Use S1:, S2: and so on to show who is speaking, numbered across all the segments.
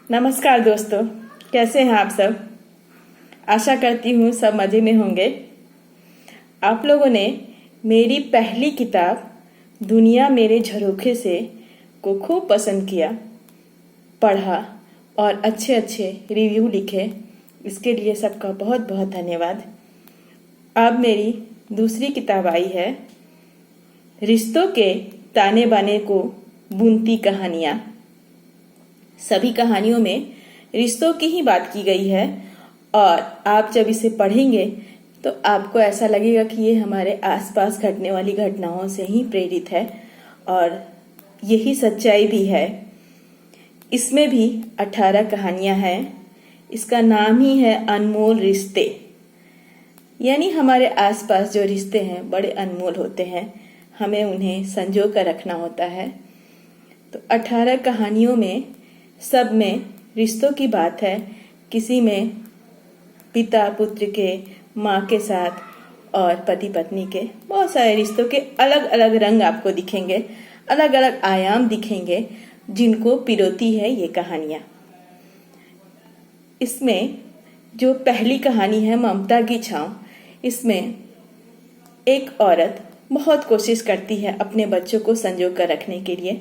S1: नमस्कार दोस्तों, कैसे हैं आप सब। आशा करती हूँ सब मज़े में होंगे। आप लोगों ने मेरी पहली किताब दुनिया मेरे झरोखे से को खूब पसंद किया, पढ़ा और अच्छे अच्छे रिव्यू लिखे। इसके लिए सबका बहुत बहुत धन्यवाद। अब मेरी दूसरी किताब आई है, रिश्तों के ताने बाने को बुनती कहानियाँ। सभी कहानियों में रिश्तों की ही बात की गई है और आप जब इसे पढ़ेंगे तो आपको ऐसा लगेगा कि ये हमारे आसपास घटने वाली घटनाओं से ही प्रेरित है और यही सच्चाई भी है। इसमें भी 18 कहानियां हैं। इसका नाम ही है अनमोल रिश्ते, यानी हमारे आसपास जो रिश्ते हैं बड़े अनमोल होते हैं, हमें उन्हें संजो कर रखना होता है। तो 18 कहानियों में सब में रिश्तों की बात है। किसी में पिता पुत्र के, माँ के साथ और पति पत्नी के, बहुत सारे रिश्तों के अलग अलग रंग आपको दिखेंगे, अलग अलग आयाम दिखेंगे जिनको पिरोती है ये कहानियाँ। इसमें जो पहली कहानी है ममता की छाँव, इसमें एक औरत बहुत कोशिश करती है अपने बच्चों को संजो कर रखने के लिए,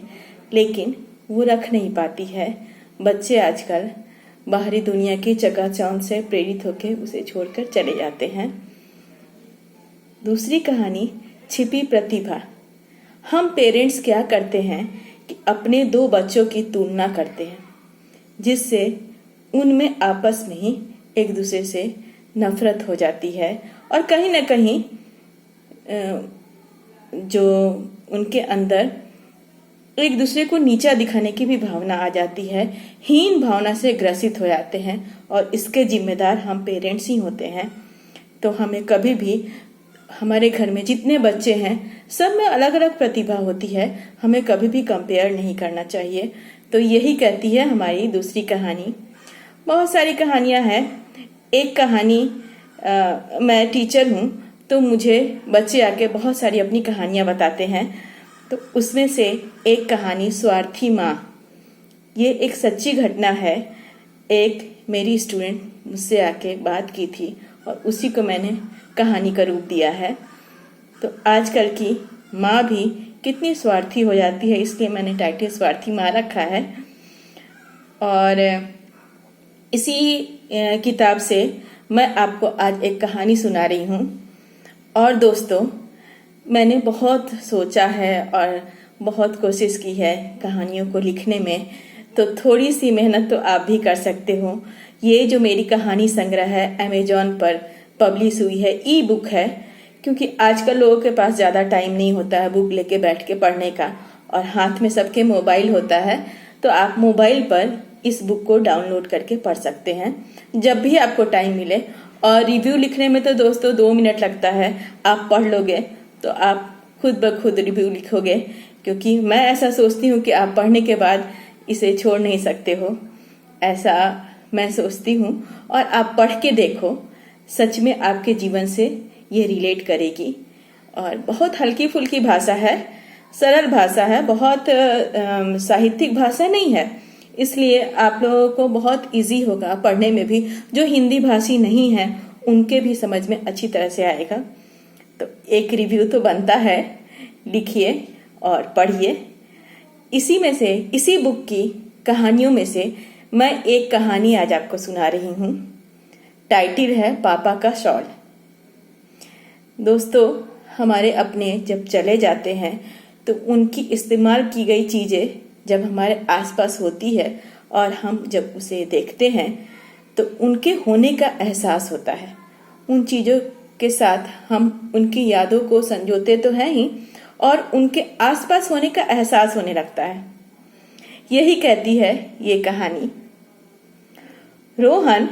S1: लेकिन वो रख नहीं पाती है। बच्चे आजकल बाहरी दुनिया की चकाचौंध से प्रेरित होकर उसे छोड़कर चले जाते हैं। दूसरी कहानी छिपी प्रतिभा। हम पेरेंट्स क्या करते हैं कि अपने दो बच्चों की तुलना करते हैं, जिससे उनमें आपस में ही एक दूसरे से नफरत हो जाती है और कहीं ना कहीं जो उनके अंदर एक दूसरे को नीचा दिखाने की भी भावना आ जाती है, हीन भावना से ग्रसित हो जाते हैं और इसके जिम्मेदार हम पेरेंट्स ही होते हैं। तो हमें कभी भी हमारे घर में जितने बच्चे हैं सब में अलग अलग प्रतिभा होती है, हमें कभी भी कंपेयर नहीं करना चाहिए। तो यही कहती है हमारी दूसरी कहानी। बहुत सारी कहानियां हैं। एक कहानी मैं टीचर हूँ तो मुझे बच्चे आके बहुत सारी अपनी कहानियां बताते हैं। तो उसमें से एक कहानी स्वार्थी माँ, ये एक सच्ची घटना है। एक मेरी स्टूडेंट मुझसे आके बात की थी और उसी को मैंने कहानी का रूप दिया है। तो आजकल की माँ भी कितनी स्वार्थी हो जाती है, इसलिए मैंने टाइटल स्वार्थी माँ रखा है। और इसी किताब से मैं आपको आज एक कहानी सुना रही हूँ। और दोस्तों, मैंने बहुत सोचा है और बहुत कोशिश की है कहानियों को लिखने में, तो थोड़ी सी मेहनत तो आप भी कर सकते हो। ये जो मेरी कहानी संग्रह है अमेजॉन पर पब्लिश हुई है, ई बुक है, क्योंकि आजकल लोगों के पास ज़्यादा टाइम नहीं होता है बुक लेके बैठ के पढ़ने का और हाथ में सबके मोबाइल होता है। तो आप मोबाइल पर इस बुक को डाउनलोड करके पढ़ सकते हैं जब भी आपको टाइम मिले। और रिव्यू लिखने में तो दोस्तों 2 मिनट लगता है, आप पढ़ लोगे तो आप खुद ब खुद रिव्यू लिखोगे, क्योंकि मैं ऐसा सोचती हूँ कि आप पढ़ने के बाद इसे छोड़ नहीं सकते हो, ऐसा मैं सोचती हूँ। और आप पढ़ के देखो, सच में आपके जीवन से ये रिलेट करेगी। और बहुत हल्की फुल्की भाषा है, सरल भाषा है, बहुत साहित्यिक भाषा नहीं है, इसलिए आप लोगों को बहुत इजी होगा पढ़ने में भी। जो हिंदी भाषी नहीं है उनके भी समझ में अच्छी तरह से आएगा। तो एक रिव्यू तो बनता है, लिखिए और पढ़िए। इसी में से, इसी बुक की कहानियों में से मैं एक कहानी आज आपको सुना रही हूँ। टाइटल है पापा का शॉल। दोस्तों, हमारे अपने जब चले जाते हैं तो उनकी इस्तेमाल की गई चीज़ें जब हमारे आसपास होती है और हम जब उसे देखते हैं तो उनके होने का एहसास होता है। उन चीज़ों के साथ हम उनकी यादों को संजोते तो हैं ही और उनके आसपास होने का एहसास होने लगता है। यही कहती है ये कहानी। रोहन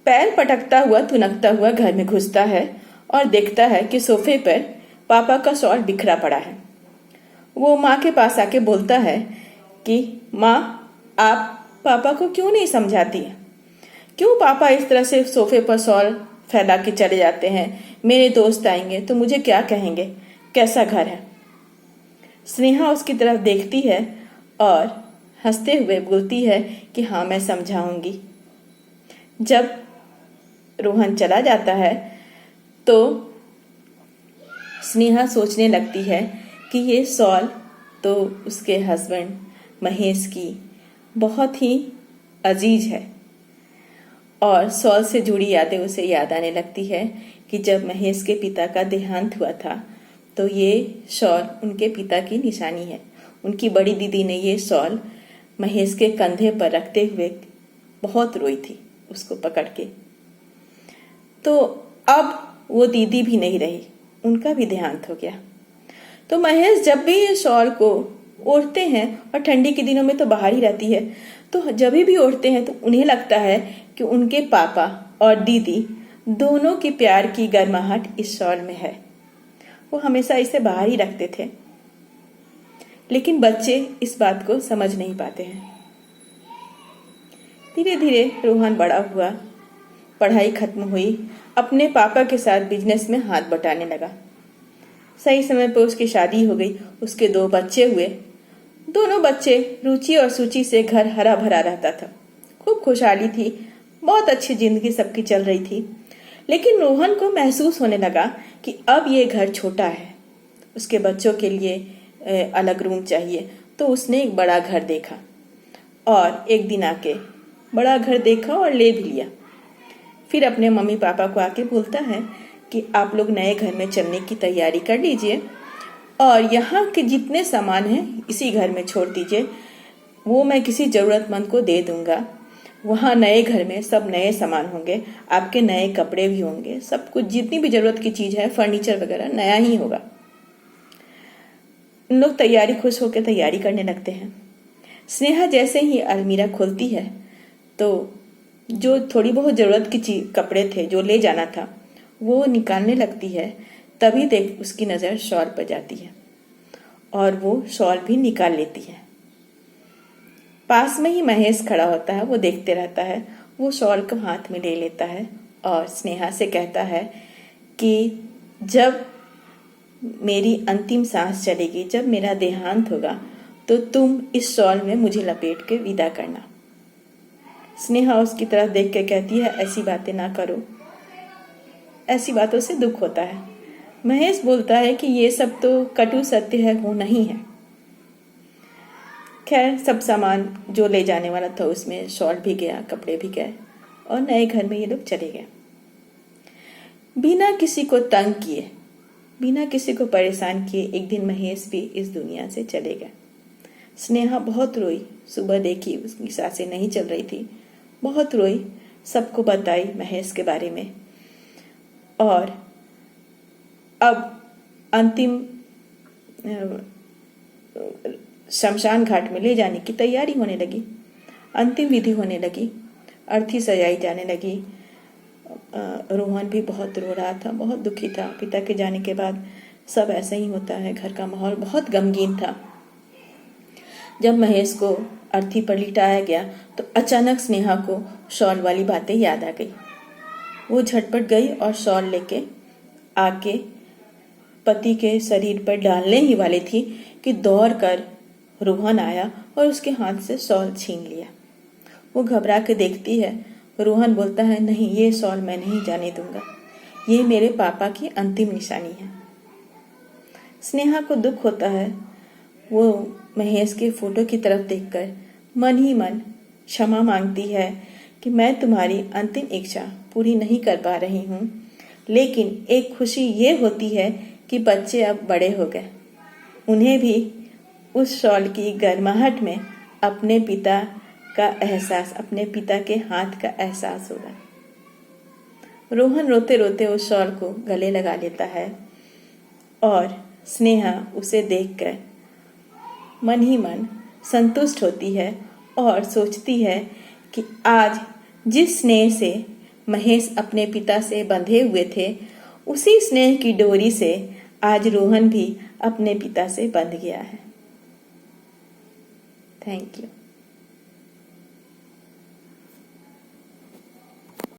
S1: पैर पटकता हुआ तुनकता हुआ घर में घुसता है और देखता है कि सोफे पर पापा का शॉल बिखरा पड़ा है। वो माँ के पास आके बोलता है कि माँ, आप पापा को क्यों नहीं समझाती है? क्यों पापा इस तरह से सोफे पर शॉल फैला के चले जाते हैं? मेरे दोस्त आएंगे तो मुझे क्या कहेंगे? कैसा घर है? स्नेहा उसकी तरफ देखती है और हंसते हुए बोलती है कि हाँ मैं समझाऊंगी। जब रोहन चला जाता है तो स्नेहा सोचने लगती है कि ये शॉल तो उसके हस्बैंड महेश की बहुत ही अजीज है, और शॉल से जुड़ी यादें उसे याद आने लगती है कि जब महेश के पिता का देहांत हुआ था तो ये शॉल उनके पिता की निशानी है। उनकी बड़ी दीदी ने ये शॉल महेश के कंधे पर रखते हुए बहुत रोई थी उसको पकड़ के। तो अब वो दीदी भी नहीं रही, उनका भी देहांत हो गया। तो महेश जब भी ये शॉल को ओढ़ते हैं, और ठंडी के दिनों में तो बाहर ही रहती है, तो जब भी ओढ़ते हैं तो उन्हें लगता है कि उनके पापा और दीदी दोनों के प्यार की गर्माहट इस शॉल में है। वो हमेशा इसे बाहर ही रखते थे, लेकिन बच्चे इस बात को समझ नहीं पाते हैं। धीरे धीरे रोहन बड़ा हुआ, पढ़ाई खत्म हुई, अपने पापा के साथ बिजनेस में हाथ बटाने लगा। सही समय पर उसकी शादी हो गई, उसके 2 बच्चे हुए। दोनों बच्चे रुचि और सूची से घर हरा भरा रहता था। खूब खुशहाली थी, बहुत अच्छी जिंदगी सबकी चल रही थी। लेकिन रोहन को महसूस होने लगा कि अब ये घर छोटा है, उसके बच्चों के लिए अलग रूम चाहिए। तो उसने एक बड़ा घर देखा, और एक दिन आके बड़ा घर देखा और ले भी लिया। फिर अपने मम्मी पापा को आके बोलता है कि आप लोग नए घर में चलने की तैयारी कर लीजिए, और यहाँ के जितने सामान हैं इसी घर में छोड़ दीजिए, वो मैं किसी ज़रूरतमंद को दे दूंगा। वहाँ नए घर में सब नए सामान होंगे, आपके नए कपड़े भी होंगे, सब कुछ जितनी भी ज़रूरत की चीज़ है, फर्नीचर वगैरह नया ही होगा। उन लोग खुश होकर तैयारी करने लगते हैं। स्नेहा जैसे ही अलमीरा खोलती है तो जो थोड़ी बहुत ज़रूरत की कपड़े थे जो ले जाना था वो निकालने लगती है। तभी देख उसकी नज़र शॉल पर जाती है, और वो शॉल भी निकाल लेती है। पास में ही महेश खड़ा होता है, वो देखते रहता है। वो शॉल को हाथ में ले लेता है और स्नेहा से कहता है कि जब मेरी अंतिम सांस चलेगी, जब मेरा देहांत होगा, तो तुम इस शॉल में मुझे लपेट के विदा करना। स्नेहा उसकी तरफ देख के कहती है, ऐसी बातें ना करो, ऐसी बातों से दुख होता है। महेश बोलता है कि ये सब तो कटु सत्य है, वो नहीं है। खैर, सब सामान जो ले जाने वाला था उसमें शॉल भी गया, कपड़े भी गए, और नए घर में ये लोग चले गए। बिना किसी को तंग किए, बिना किसी को परेशान किए एक दिन महेश भी इस दुनिया से चले गए। स्नेहा बहुत रोई। सुबह देखी उसकी सांसें नहीं चल रही थी, बहुत रोई, सबको बताई महेश के बारे में। और अब अंतिम शमशान घाट में ले जाने की तैयारी होने लगी, अंतिम विधि होने लगी, अर्थी सजाई जाने लगी। रोहन भी बहुत रो रहा था, बहुत दुखी था। पिता के जाने के बाद सब ऐसा ही होता है, घर का माहौल बहुत गमगीन था। जब महेश को अर्थी पर लिटाया गया तो अचानक स्नेहा को शॉल वाली बातें याद आ गई। वो झटपट गई और शॉल लेके आके पति के शरीर पर डालने ही वाली थी कि दौड़ कर रोहन आया और उसके हाथ से शॉल छीन लिया। वो घबरा के देखती है। रोहन बोलता है, नहीं, ये शॉल मैं नहीं जाने दूंगा, ये मेरे पापा की अंतिम निशानी है। स्नेहा को दुख होता है। वो महेश के फोटो की तरफ देखकर मन ही मन क्षमा मांगती है कि मैं तुम्हारी अंतिम इच्छा पूरी नहीं कर पा रही हूँ, लेकिन एक खुशी ये होती है कि बच्चे अब बड़े हो गए, उन्हें भी उस शॉल की गर्माहट में अपने पिता का एहसास, अपने पिता के हाथ का एहसास होगा। रोहन रोते रोते उस शॉल को गले लगा लेता है, और स्नेहा उसे देखकर मन ही मन संतुष्ट होती है और सोचती है कि आज जिस स्नेह से महेश अपने पिता से बंधे हुए थे, उसी स्नेह की डोरी से आज रोहन भी अपने पिता से बंध गया है। Thank you.